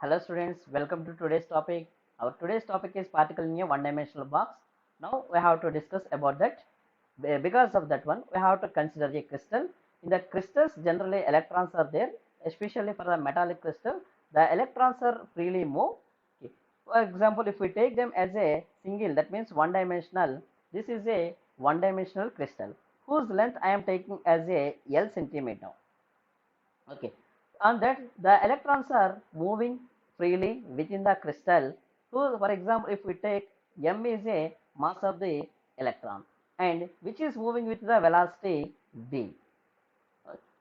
Hello students, welcome to today's topic. Our today's topic is particle in a one-dimensional box. Now we have to discuss about that. Because of that one, we have to consider a crystal. In the crystals, generally electrons are there, especially for the metallic crystal. The electrons are freely move. Okay. For example, if we take them as a single, that means one-dimensional. This is a one-dimensional crystal whose length I am taking as a L centimeter. Okay, and that the electrons are moving freely within the crystal. So for example, if we take m is a mass of the electron and which is moving with the velocity v,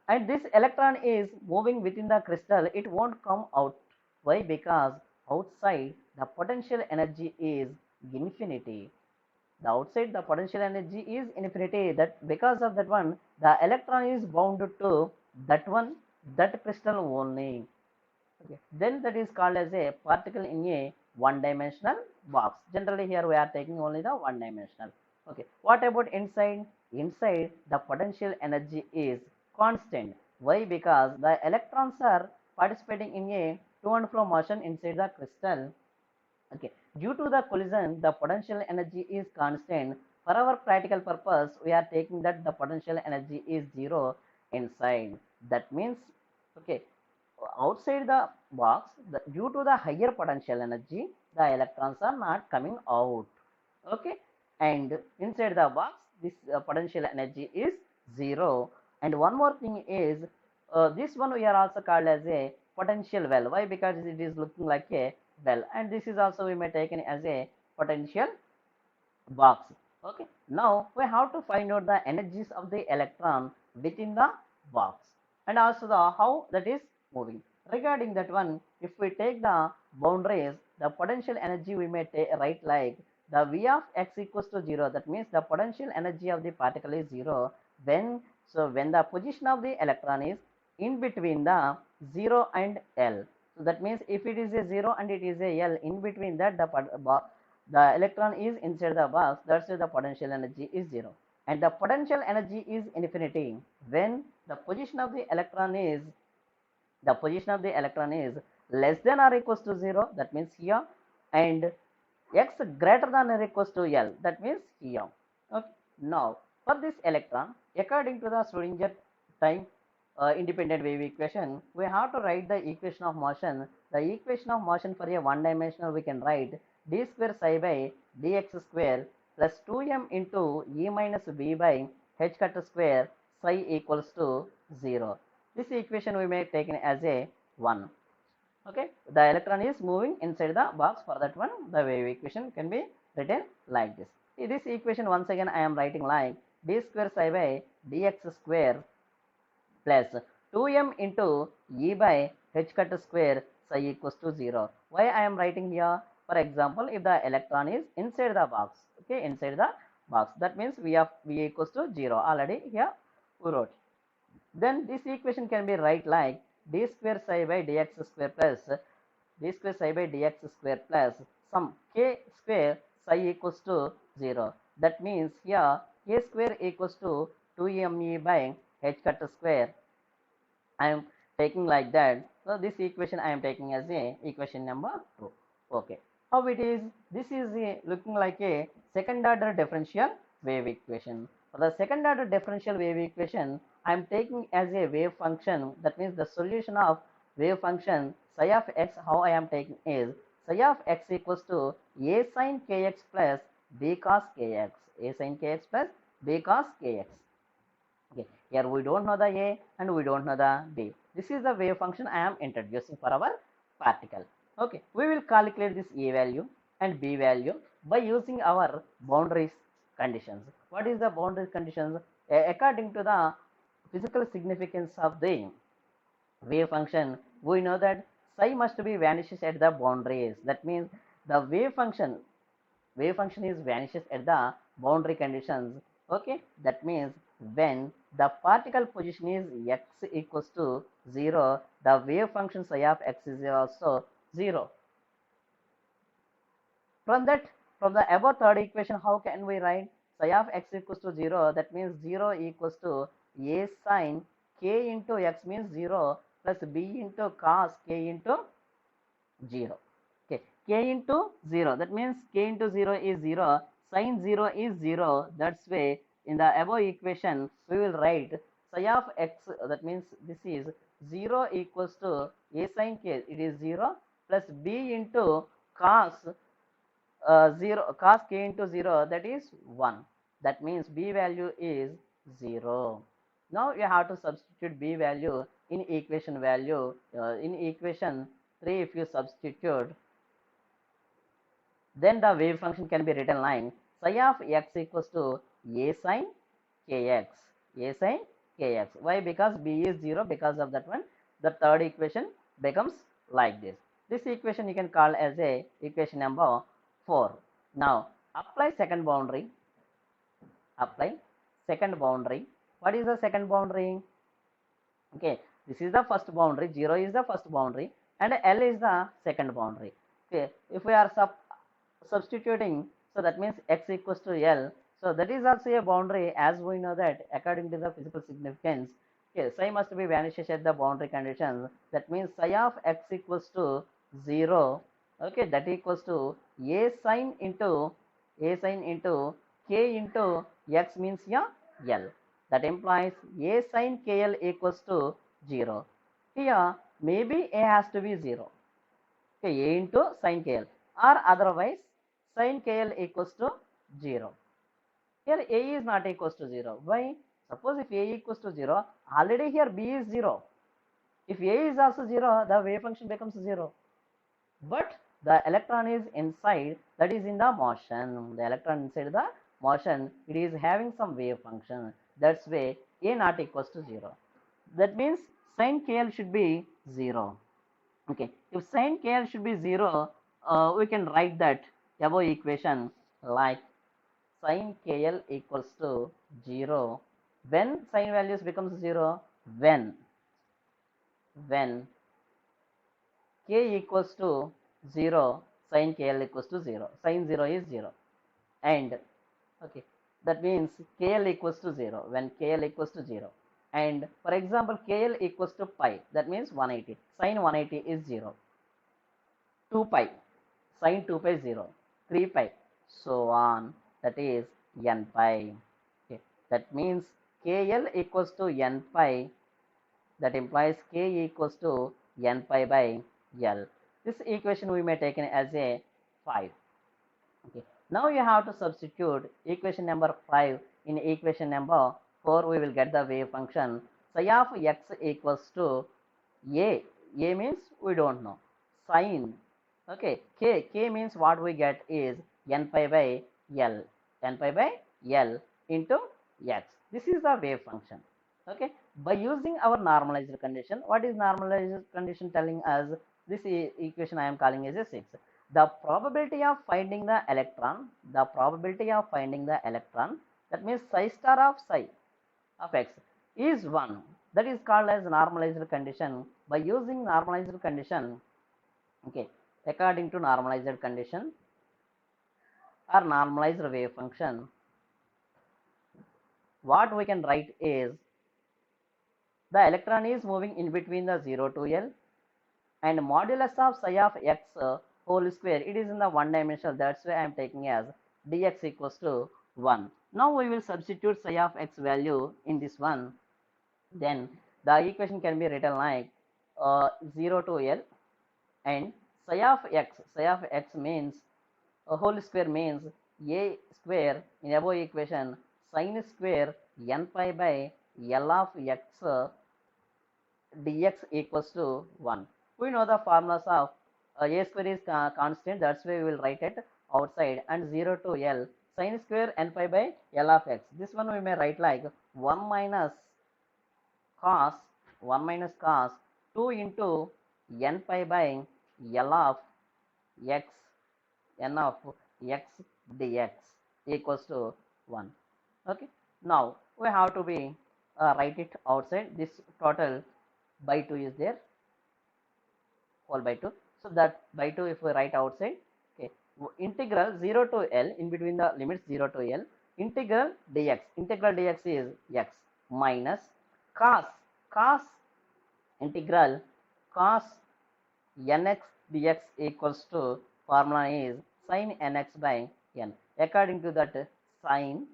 and this electron is moving within the crystal, it won't come out. Why? Because outside the potential energy is infinity. The outside the potential energy is infinity. That because of that one, the electron is bound to that one, that crystal only. Okay, then that is called as a particle in a one dimensional box. Generally here we are taking only the one dimensional. Okay, what about inside? Inside the potential energy is constant. Why? Because the electrons are participating in a to and fro motion inside the crystal. Okay, due to the collision, the potential energy is constant. For our practical purpose, we are taking that the potential energy is zero inside. That means, okay, outside the box, due to the higher potential energy, the electrons are not coming out. Okay, and inside the box, this potential energy is zero. And one more thing is, this one we are also called as a potential well. Why? Because it is looking like a well, and this is also we may take it as a potential box. Okay, now we have to find out the energies of the electron within the box and also the how that is moving. Regarding that one, if we take the boundaries, the potential energy we may write like the v of x equals to 0. That means the potential energy of the particle is 0 when, so when the position of the electron is in between the 0 and L. So that means if it is a 0 and it is a L, in between that the electron is inside the box, that's why the potential energy is 0. And the potential energy is infinity when the position of the electron is less than or equals to 0, that means here, and x greater than or equals to L, that means here. Okay. Now, for this electron, according to the Schrodinger time independent wave equation, we have to write the equation of motion. The equation of motion for a one dimensional we can write d square psi by dx square plus 2m into e minus b by h cut square psi equals to 0. This equation we may take as a 1. Okay, the electron is moving inside the box. For that one, the wave equation can be written like this. This equation once again I am writing like d square psi by dx square plus 2m into e by h cut square psi equals to 0. Why I am writing here? For example, if the electron is inside the box, okay, inside the box, that means v of v equals to 0. Already here we wrote. Then this equation can be write like d square psi by dx square plus d square psi by dx square plus some k square psi equals to 0. That means here k square equals to 2me by h cut square. I am taking like that. So this equation I am taking as a equation number 2. Okay. How it is? This is looking like a second order differential wave equation. For the second order differential wave equation, I am taking as a wave function. That means the solution of wave function psi of x, how I am taking is psi of x equals to a sin kx plus b cos kx. A sin kx plus b cos kx. Okay, here we don't know the a and we don't know the b. This is the wave function I am introducing for our particle. Okay, we will calculate this a value and b value by using our boundaries conditions. What is the boundary conditions? According to the physical significance of the wave function, we know that psi must be vanishes at the boundaries. That means the wave function is vanishes at the boundary conditions. Okay, that means when the particle position is x equals to 0, the wave function psi of x is also 0. From that, from the above third equation, how can we write psi of x equals to 0? That means 0 equals to a sin k into x means 0 plus b into cos k into 0. Okay, k into 0, that means k into 0 is 0, sin 0 is 0. That's way in the above equation we will write psi of x, that means this is 0 equals to a sin k, it is 0 plus b into cos 0, cos k into 0, that is 1. That means b value is 0. Now you have to substitute b value in equation value. In equation 3, if you substitute, then the wave function can be written like psi of x equals to a sin kx. A sin kx. Why? Because b is 0. Because of that one, the third equation becomes like this. This equation you can call as a equation number 4. Now apply second boundary. Apply second boundary. What is the second boundary? Okay, this is the first boundary. 0 is the first boundary and L is the second boundary. Okay, if we are substituting, so that means x equals to L. So that is also a boundary, as we know that according to the physical significance. Okay, psi must be vanishes at the boundary conditions. That means psi of x equals to 0. Okay, that equals to a sin into k into x means yeah, L. That implies a sin kl equals to 0. Here maybe a has to be 0. Okay, a into sin kl, or otherwise sin kl equals to 0. Here a is not equals to 0. Why? Suppose if a equals to 0, already here b is 0. If a is also 0, the wave function becomes 0. But the electron is inside, that is in the motion. The electron inside the motion, it is having some wave function. That's why a not equals to 0. That means sin kl should be 0. Okay, if sin kl should be 0, we can write that above equation like sin kl equals to 0. When sin values becomes 0? When k equals to 0, sin kl equals to 0. Sin 0 is 0. And okay, that means kl equals to 0 when kl equals to 0. And for example, kl equals to pi, that means 180. Sin 180 is 0. 2 pi, sin 2 pi 0. 3 pi, so on, that is n pi. Okay, that means kl equals to n pi, that implies k equals to n pi by L. This equation we may take as a 5. Okay. Now you have to substitute equation number 5 in equation number 4. We will get the wave function psi of x equals to a. A means we don't know. Sin. Okay. K means what we get is n pi by L. N pi by L into x. This is the wave function. Okay, by using our normalized condition, what is normalized condition telling us? This equation I am calling as a 6. The probability of finding the electron, that means psi star of psi of x is 1. That is called as normalized condition. By using normalized condition, okay, according to normalized condition or normalized wave function, what we can write is the electron is moving in between the 0 to L, and modulus of psi of x whole square, it is in the one dimensional. That's why I am taking as dx equals to 1. Now we will substitute psi of x value in this one. Then the equation can be written like 0 to L, and psi of x means a whole square means a square in above equation sin square n pi by L of x dx equals to 1. We know the formulas of a square is constant, that's why we will write it outside, and 0 to L sin square n pi by L of x. This one we may write like 1 minus cos 2 into n pi by L of x, n of x dx equals to 1. Okay, now we have to be write it outside. This total by 2 is there, whole by 2. So that by 2 if we write outside, okay, integral 0 to L, in between the limits 0 to L, integral dx is x minus cos integral cos nx dx equals to formula is sin nx by n. According to that, sin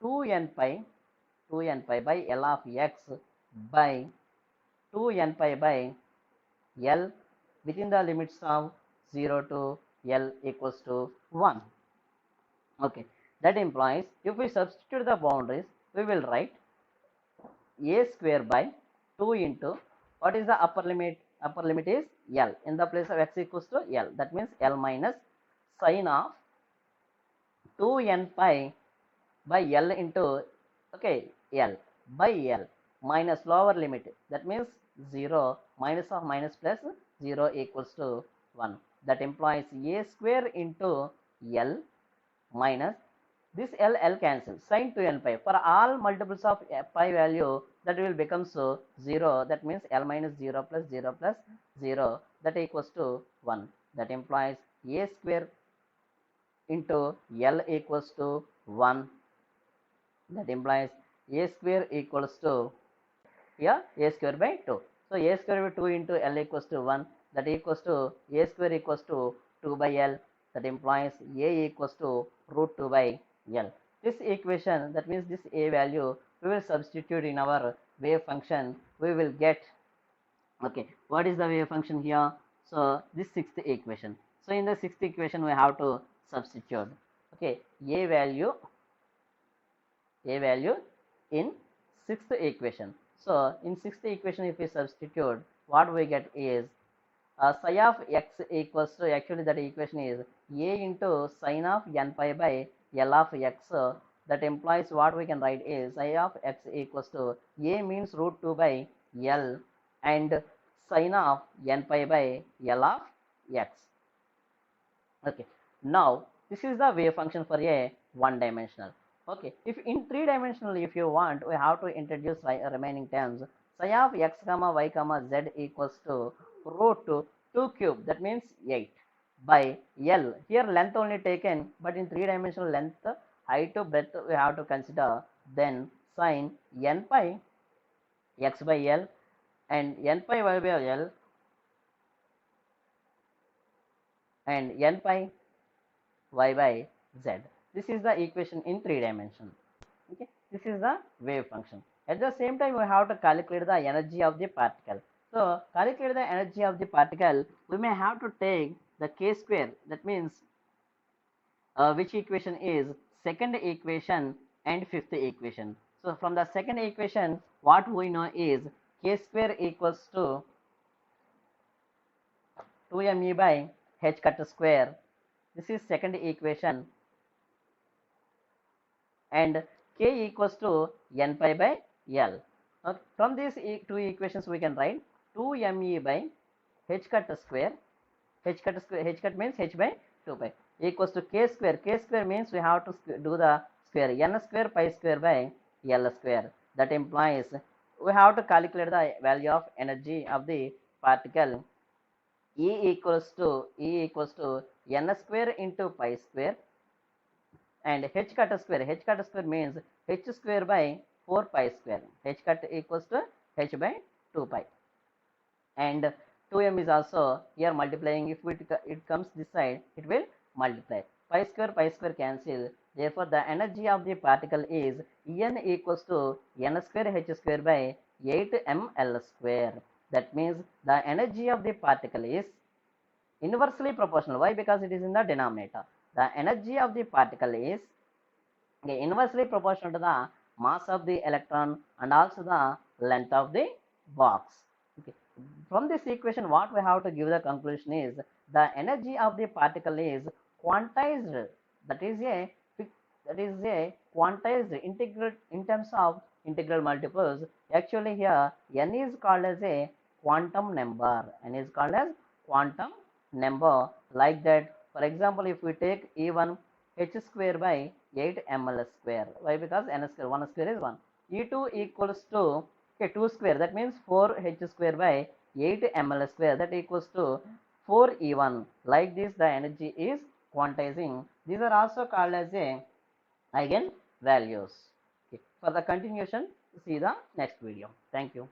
2n pi by L of x by 2n pi by L within the limits of 0 to L equals to 1. Okay, that implies if we substitute the boundaries, we will write a square by 2 into what is the upper limit? Upper limit is L. In the place of x equals to L, that means L minus sin of 2n pi by L into L by L minus lower limit, that means 0 minus of minus plus 0 equals to 1. That implies a square into L minus this L cancels, sin 2n pi. For all multiples of pi value, that will become 0. That means L minus 0 plus 0 plus 0, that equals to 1. That implies a square into L equals to 1. That implies a square equals to here a square by 2. So a square by 2 into L equals to 1. That equals to a square equals to 2 by L. That implies a equals to root 2 by L. This equation, that means this a value, we will substitute in our wave function. We will get, okay, what is the wave function here? So this sixth equation. So in the sixth equation, we have to substitute, okay, a value in sixth equation. So in sixth equation, if we substitute, what we get is psi of x equals to, actually that equation is a into sin of n pi by L of x. That implies what we can write is psi of x equals to a means root 2 by L and sin of n pi by L of x. Okay, now this is the wave function for a one dimensional. Okay, if in three dimensional, if you want, we have to introduce remaining terms. Psi of x comma y comma z equals to root 2 cube, that means 8 by L. Here length only taken, but in three dimensional length, height to breadth we have to consider. Then sin n pi x by L and n pi y by L and n pi y by z. This is the equation in three dimensions. Okay, this is the wave function. At the same time, we have to calculate the energy of the particle. So calculate the energy of the particle, we may have to take the k square. That means which equation is second equation and fifth equation. So from the second equation, what we know is k square equals to 2me by h cut square. This is second equation, and k equals to n pi by L. From these two equations, we can write 2me by h cut square. H cut means h by 2 pi equals to k square. K square means we have to do the square, n square pi square by L square. That implies we have to calculate the value of energy of the particle. E equals to n square into pi square and h cut square. H cut square means h square by 4 pi square. H cut equals to h by 2 pi. And 2m is also here multiplying. If it comes this side, it will multiply. Pi square cancel. Therefore, the energy of the particle is En equals to n square h square by 8ml square. That means the energy of the particle is inversely proportional. Why? Because it is in the denominator. The energy of the particle is inversely proportional to the mass of the electron and also the length of the box. Okay. From this equation, what we have to give the conclusion is the energy of the particle is quantized. That is a quantized integral in terms of integral multiples. Actually, here n is called as a quantum number. N is called as quantum number. Like that, for example, if we take E1 h square by 8ml square. Why? Because n square, 1 square is 1. E2 equals to 2 square, that means 4h square by 8ml square, that equals to 4E1. Like this, the energy is quantizing. These are also called as a eigen values. Okay. For the continuation, see the next video. Thank you.